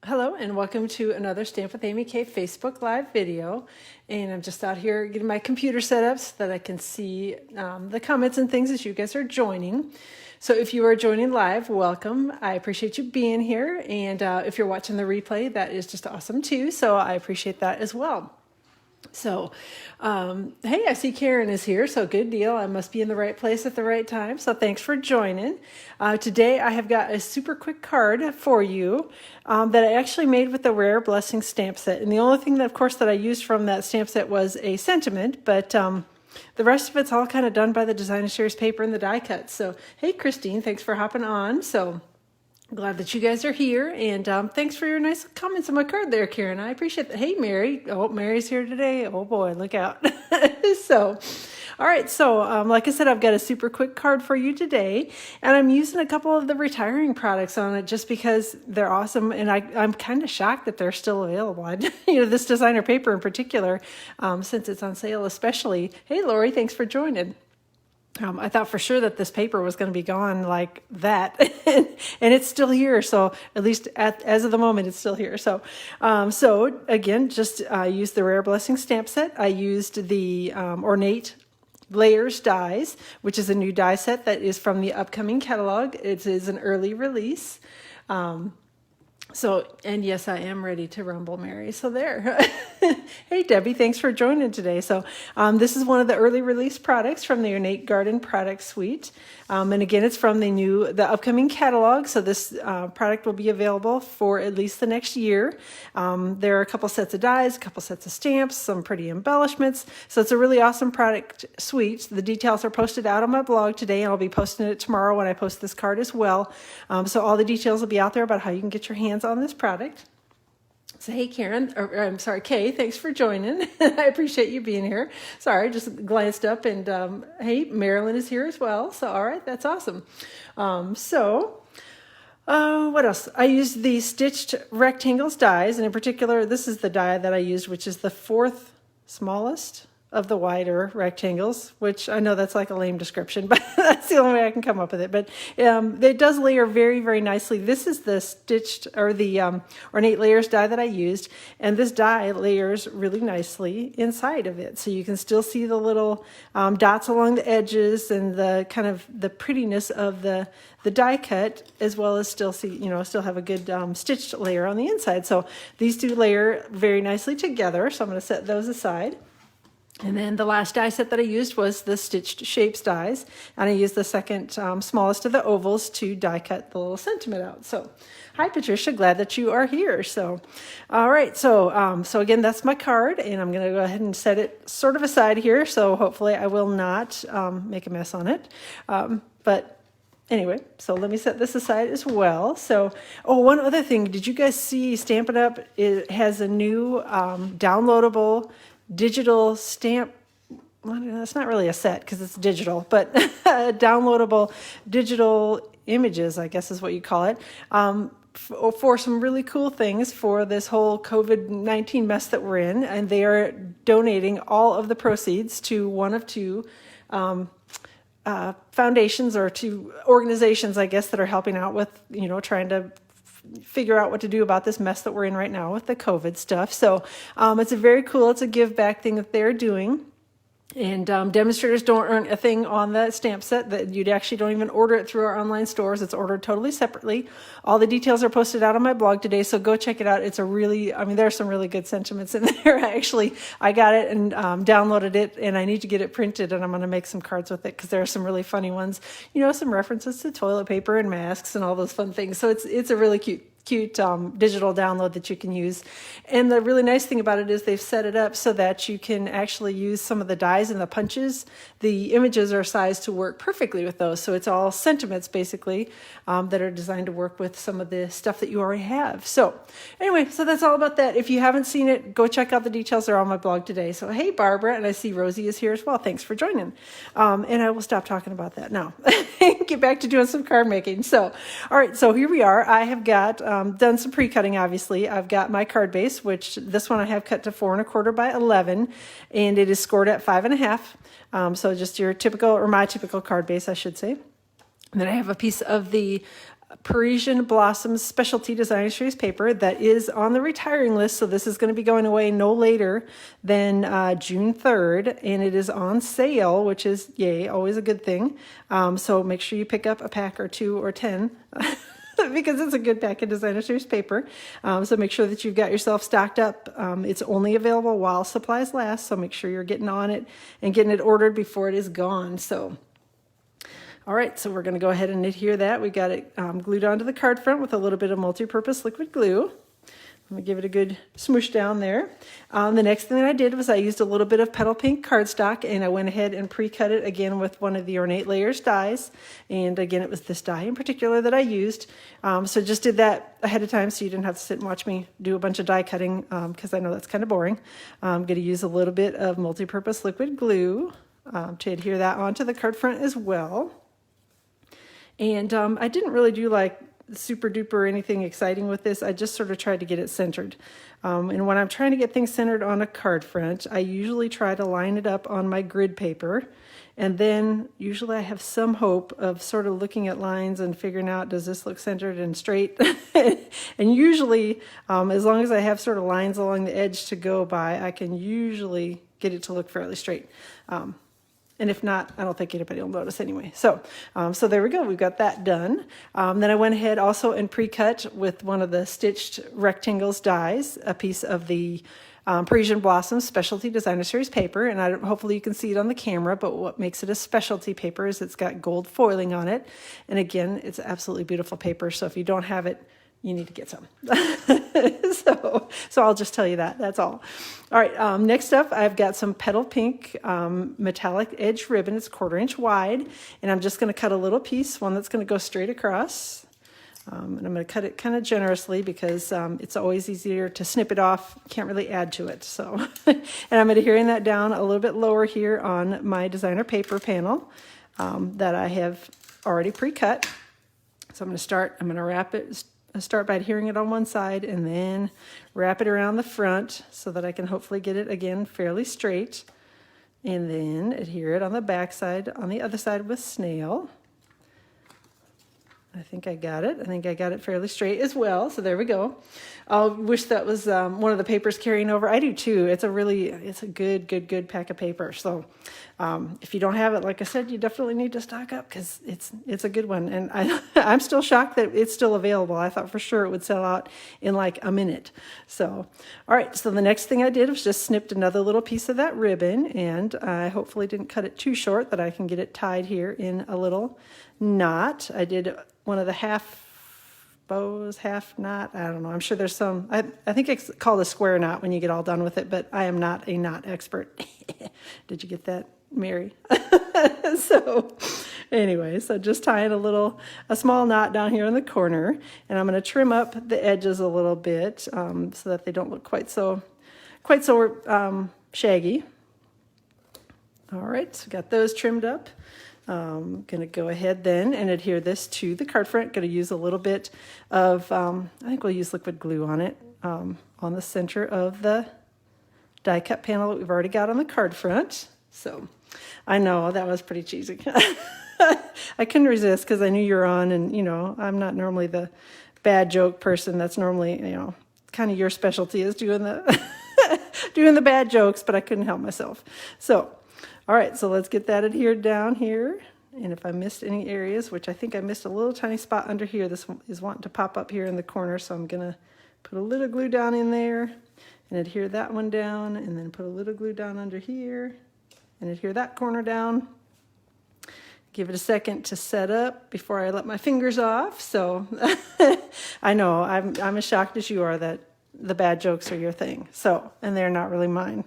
Hello and welcome to another Stamp with Amy K Facebook Live video. And I'm just out here getting my computer set up so that I can see the comments and things as you guys are joining. So if you are joining live, welcome. I appreciate you being here. And if you're watching the replay, that is just awesome too. So I appreciate that as well. So, hey, I see Karen is here, so good deal. I must be in the right place at the right time. So thanks for joining. Today I have got a super quick card for you that I actually made with the Rare Blessing stamp set. And the only thing that, of course, that I used from that stamp set was a sentiment, but the rest of it's all kind of done by the Design and Shares paper and the die cut. So, hey, Christine, thanks for hopping on. So glad that you guys are here, and thanks for your nice comments on my card there, Karen. I appreciate that. Hey, Mary. Oh, Mary's here today. Oh, boy, look out. So, all right. So, like I said, I've got a super quick card for you today, and I'm using a couple of the retiring products on it just because they're awesome, and I'm kind of shocked that they're still available. This designer paper in particular, since it's on sale especially. Hey, Lori, thanks for joining. I thought for sure that this paper was going to be gone like that, and it's still here. So at least as of the moment, it's still here. So, so again, just used the Rare Blessing stamp set. I used the Ornate Layers dies, which is a new die set that is from the upcoming catalog. It is an early release. So, and yes, I am ready to rumble, Mary. So there. Hey, Debbie, thanks for joining today. So this is one of the early release products from the Ornate Garden product suite. And again, it's from the upcoming catalog. So this product will be available for at least the next year. There are a couple sets of dies, a couple sets of stamps, some pretty embellishments. So it's a really awesome product suite. The details are posted out on my blog today, and I'll be posting it tomorrow when I post this card as well. So all the details will be out there about how you can get your hands on this product. So hey, Karen, or I'm sorry, Kay, thanks for joining. I appreciate you being here. Sorry, just glanced up, and hey, Marilyn is here as well. So all right, that's awesome. What else? I used the stitched rectangles dies, and in particular, this is the die that I used, which is the fourth smallest of the wider rectangles, which I know that's like a lame description, but that's the only way I can come up with it. But it does layer very, very nicely. This is the stitched, or the Ornate Layers die that I used, and this die layers really nicely inside of it. So you can still see the little dots along the edges and the kind of the prettiness of the die cut, as well as still still have a good stitched layer on the inside. So these two layer very nicely together. So I'm going to set those aside. And then the last die set that I used was the Stitched Shapes dies, and I used the second smallest of the ovals to die cut the little sentiment out. So, hi Patricia, glad that you are here. So, all right, so again, that's my card, and I'm going to go ahead and set it sort of aside here. So hopefully I will not make a mess on it. But anyway, so let me set this aside as well. So, one other thing, did you guys see Stampin' Up? It has a new downloadable digital stamp. Well, that's not really a set because it's digital, but downloadable digital images, I guess is what you call it, for some really cool things for this whole COVID-19 mess that we're in. And they are donating all of the proceeds to one of two foundations, or two organizations, I guess, that are helping out with, trying to figure out what to do about this mess that we're in right now with the COVID stuff. So it's it's a give back thing that they're doing. And demonstrators don't earn a thing on the stamp set. That you actually don't even order it through our online stores. It's ordered totally separately. All the details are posted out on my blog today, so go check it out. It's there's some really good sentiments in there. I got it and downloaded it, and I need to get it printed, and I'm going to make some cards with it because there are some really funny ones. Some references to toilet paper and masks and all those fun things. So it's a really cute digital download that you can use. And the really nice thing about it is they've set it up so that you can actually use some of the dies and the punches. The images are sized to work perfectly with those. So it's all sentiments basically that are designed to work with some of the stuff that you already have. So anyway, so that's all about that. If you haven't seen it, go check out the details. They're on my blog today. So hey, Barbara, and I see Rosie is here as well. Thanks for joining. And I will stop talking about that now. Get back to doing some card making. So, all right, so here we are. I have got done some pre-cutting, obviously. I've got my card base, which this one I have cut to 4¼ by 11, and it is scored at 5½. So just your typical, or my typical card base, I should say. And then I have a piece of the Parisian Blossoms Specialty Designer Series paper that is on the retiring list. So this is going to be going away no later than June 3rd. And it is on sale, which is, yay, always a good thing. So make sure you pick up a pack or 2 or 10 because it's a good pack of Designer Series paper. So make sure that you've got yourself stocked up. It's only available while supplies last. So make sure you're getting on it and getting it ordered before it is gone. So all right, so we're going to go ahead and adhere that. We got it glued onto the card front with a little bit of multi-purpose liquid glue. Let me give it a good smoosh down there. The next thing that I did was I used a little bit of petal pink cardstock, and I went ahead and pre-cut it again with one of the Ornate Layers dies. And again, it was this die in particular that I used. So just did that ahead of time so you didn't have to sit and watch me do a bunch of die cutting because I know that's kind of boring. I'm going to use a little bit of multi-purpose liquid glue to adhere that onto the card front as well. And I didn't really do like super duper anything exciting with this. I just sort of tried to get it centered. And when I'm trying to get things centered on a card front, I usually try to line it up on my grid paper. And then usually I have some hope of sort of looking at lines and figuring out, does this look centered and straight? And usually, as long as I have sort of lines along the edge to go by, I can usually get it to look fairly straight. And if not, I don't think anybody will notice anyway. So there we go. We've got that done. Then I went ahead also and pre-cut with one of the stitched rectangles dies, a piece of the Parisian Blossoms Specialty Designer Series paper. And hopefully you can see it on the camera, but what makes it a specialty paper is it's got gold foiling on it. And again, it's absolutely beautiful paper. So if you don't have it, you need to get some. So I'll just tell you that. That's all. All right. Next up, I've got some petal pink metallic edge ribbon. It's 1/4 inch wide, and I'm just going to cut a little piece, one that's going to go straight across. And I'm going to cut it kind of generously because it's always easier to snip it off. Can't really add to it. So, and I'm adhering that down a little bit lower here on my designer paper panel that I have already pre-cut. So I'm going to wrap it. Start by adhering it on one side and then wrap it around the front so that I can hopefully get it again fairly straight, and then adhere it on the back side on the other side with snail. I think I got it. I think I got it fairly straight as well. So there we go. I wish that was one of the papers carrying over. I do too. It's a good pack of paper. So if you don't have it, like I said, you definitely need to stock up because it's a good one. And I'm still shocked that it's still available. I thought for sure it would sell out in like a minute. So, all right. So the next thing I did was just snipped another little piece of that ribbon, and I hopefully didn't cut it too short that I can get it tied here in a little knot. I did one of the half bows, half knot. I don't know. I'm sure there's some, I think it's called a square knot when you get all done with it, but I am not a knot expert. Did you get that, Mary? So anyway, so just tying a small knot down here in the corner, and I'm going to trim up the edges a little bit so that they don't look quite so shaggy. All right, so got those trimmed up. I'm going to go ahead then and adhere this to the card front. Going to use a little bit of, I think we'll use liquid glue on it, on the center of the die cut panel that we've already got on the card front. So I know that was pretty cheesy. I couldn't resist because I knew you were on, and I'm not normally the bad joke person. That's normally, kind of your specialty is doing the doing the bad jokes, but I couldn't help myself. So all right, so let's get that adhered down here. And if I missed any areas, which I think I missed a little tiny spot under here, this one is wanting to pop up here in the corner. So I'm going to put a little glue down in there and adhere that one down, and then put a little glue down under here and adhere that corner down. Give it a second to set up before I let my fingers off. So I know I'm as shocked as you are that the bad jokes are your thing. So, and they're not really mine.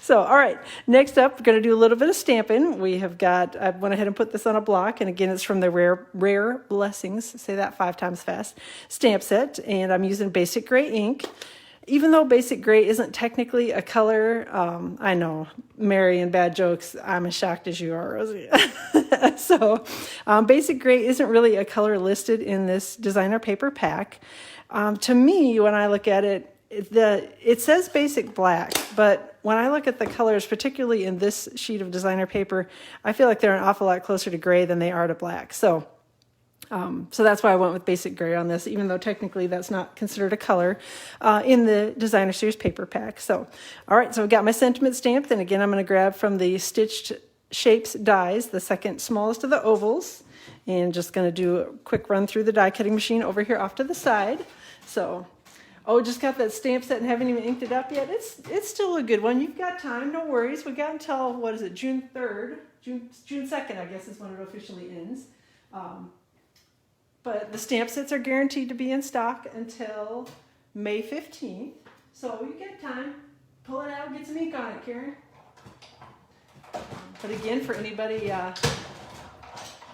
So, all right, next up, we're going to do a little bit of Stampin'. I went ahead and put this on a block, and again, it's from the Rare Blessings, say that 5 times fast, stamp set, and I'm using basic gray ink. Even though basic gray isn't technically a color, I know, Mary and bad jokes, I'm as shocked as you are, Rosie. So, basic gray isn't really a color listed in this designer paper pack. To me, when I look at it, it says basic black, but when I look at the colors, particularly in this sheet of designer paper, I feel like they're an awful lot closer to gray than they are to black. So So that's why I went with basic gray on this, even though technically that's not considered a color in the Designer Series paper pack. So, all right, so I've got my sentiment stamped, and again, I'm going to grab from the Stitched Shapes dies, the second smallest of the ovals, and just going to do a quick run through the die cutting machine over here off to the side. So, oh, just got that stamp set and haven't even inked it up yet. It's still a good one. You've got time, no worries. We got until, what is it, June 3rd? June 2nd, I guess, is when it officially ends. But the stamp sets are guaranteed to be in stock until May 15th. So you get time. Pull it out, get some ink on it, Karen. But again, for anybody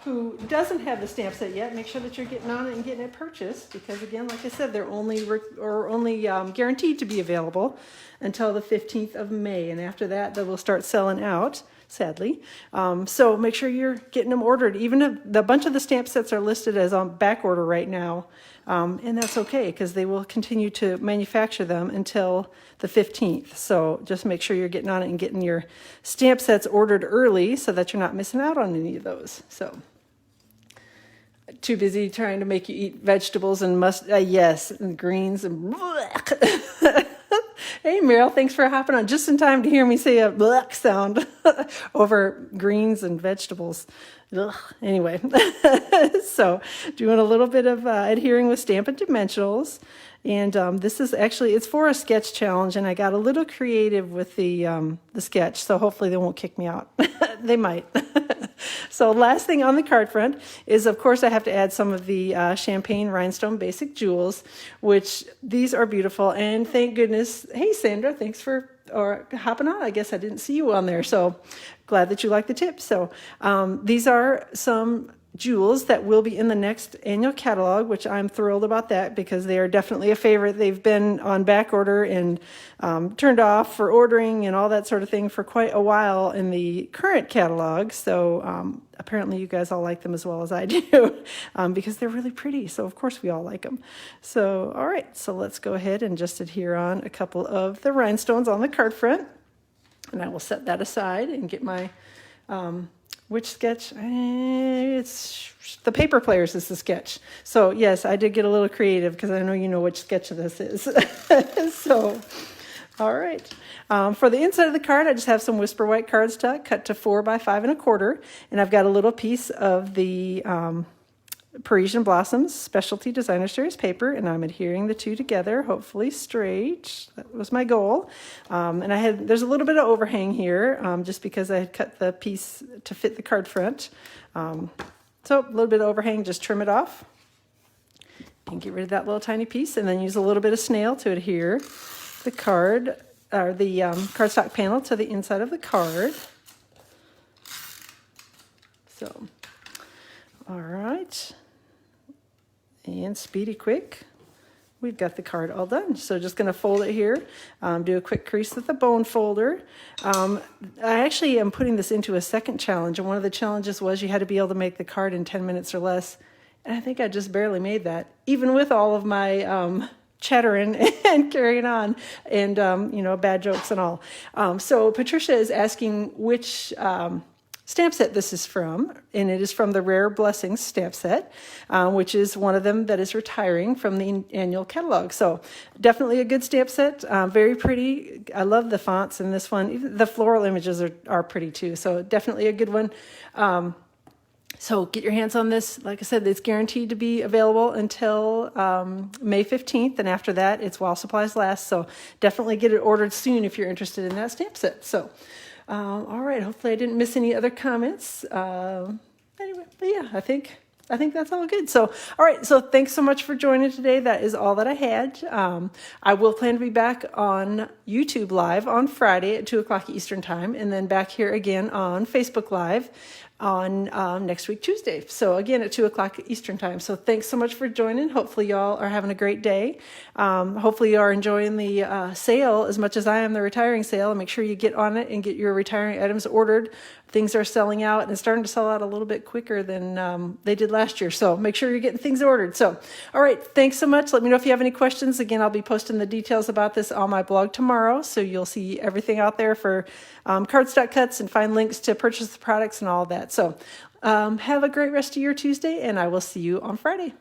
who doesn't have the stamp set yet, make sure that you're getting on it and getting it purchased, because again, like I said, they're only guaranteed to be available until the 15th of May, and after that they will start selling out, sadly. So make sure you're getting them ordered. Even if the bunch of the stamp sets are listed as on back order right now, and that's okay, because they will continue to manufacture them until the 15th. So just make sure you're getting on it and getting your stamp sets ordered early so that you're not missing out on any of those. So too busy trying to make you eat vegetables and yes, and greens and Hey Meryl, thanks for hopping on just in time to hear me say a blech sound over greens and vegetables. Ugh. Anyway, so doing a little bit of adhering with Stampin' Dimensionals. And this is actually, it's for a sketch challenge, and I got a little creative with the sketch, so hopefully they won't kick me out. They might. So last thing on the card front is, of course, I have to add some of the Champagne Rhinestone Basic Jewels, which these are beautiful. And thank goodness, hey Sandra, thanks for hopping on. I guess I didn't see you on there, so glad that you like the tip. So these are some jewels that will be in the next annual catalog, which I'm thrilled about that, because they are definitely a favorite. They've been on back order and turned off for ordering and all that sort of thing for quite a while in the current catalog. So apparently you guys all like them as well as I do, because they're really pretty. So of course we all like them. So all right, so let's go ahead and just adhere on a couple of the rhinestones on the card front, and I will set that aside and get my which sketch? It's the Paper Players is the sketch. So yes, I did get a little creative because I know you know which sketch this is. So, all right. For the inside of the card, I just have some Whisper White cardstock cut to 4 by 5 1/4, and I've got a little piece of the Parisian Blossoms Specialty Designer Series paper, and I'm adhering the two together, hopefully straight. That was my goal. And there's a little bit of overhang here, just because I had cut the piece to fit the card front. So a little bit of overhang, just trim it off and get rid of that little tiny piece, and then use a little bit of snail to adhere the card, or the cardstock panel to the inside of the card. So, all right. And speedy quick, we've got the card all done. So just going to fold it here, do a quick crease with the bone folder. I actually am putting this into a second challenge, and one of the challenges was you had to be able to make the card in 10 minutes or less. And I think I just barely made that, even with all of my chattering and carrying on and, bad jokes and all. So Patricia is asking which stamp set this is from, and it is from the Rare Blessings stamp set, which is one of them that is retiring from the annual catalog. So definitely a good stamp set, very pretty. I love the fonts in this one. Even the floral images are pretty too, so definitely a good one. So get your hands on this. Like I said, it's guaranteed to be available until May 15th, and after that, it's while supplies last. So definitely get it ordered soon if you're interested in that stamp set. So. All right, hopefully I didn't miss any other comments. Anyway, but yeah, I think that's all good. So, all right, so thanks so much for joining today. That is all that I had. I will plan to be back on YouTube Live on Friday at 2 o'clock Eastern Time, and then back here again on Facebook Live on next week, Tuesday. So again, at 2 o'clock Eastern Time. So thanks so much for joining. Hopefully y'all are having a great day. Hopefully you are enjoying the sale as much as I am the retiring sale. And make sure you get on it and get your retiring items ordered. Things are selling out, and it's starting to sell out a little bit quicker than they did last year. So make sure you're getting things ordered. So, all right, thanks so much. Let me know if you have any questions. Again, I'll be posting the details about this on my blog tomorrow. So you'll see everything out there for cardstock cuts, and find links to purchase the products and all that. So Have a great rest of your Tuesday, and I will see you on Friday.